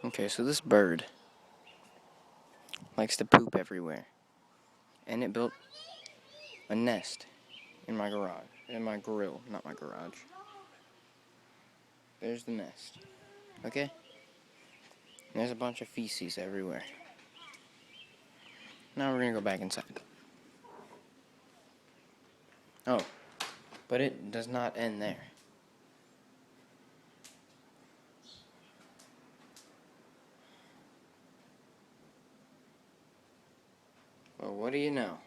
Okay, so this bird likes to poop everywhere. And it built a nest in my garage. In my grill, not my garage. There's the nest. Okay? And there's a bunch of feces everywhere. Now we're gonna go back inside. Oh, but it does not end there. Well, what do you know?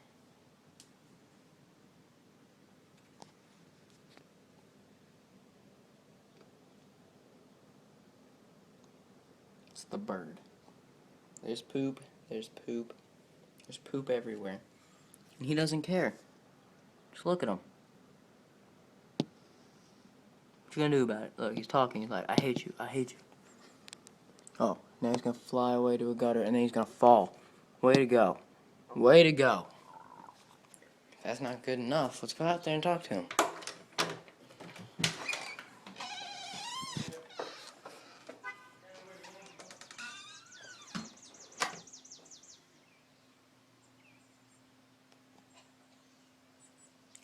It's the bird. There's poop, there's poop, there's poop everywhere. And he doesn't care. Just look at him. What you gonna do about it? Look, he's talking. He's like, I hate you, I hate you. Oh, now he's gonna fly away to a gutter and then he's gonna fall. Way to go. Way to go. If that's not good enough, let's go out there and talk to him.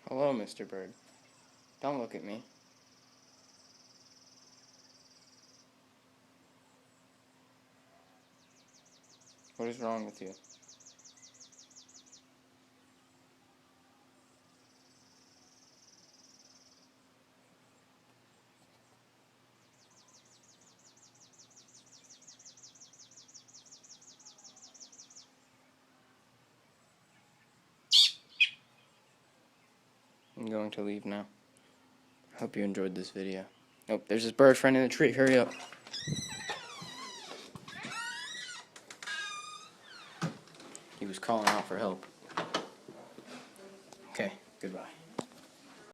Hello, Mr. Bird. Don't look at me. What is wrong with you? I'm going to leave now. Hope you enjoyed this video. Oh, there's this bird friend in the tree. Hurry up. He was calling out for help. Okay, goodbye.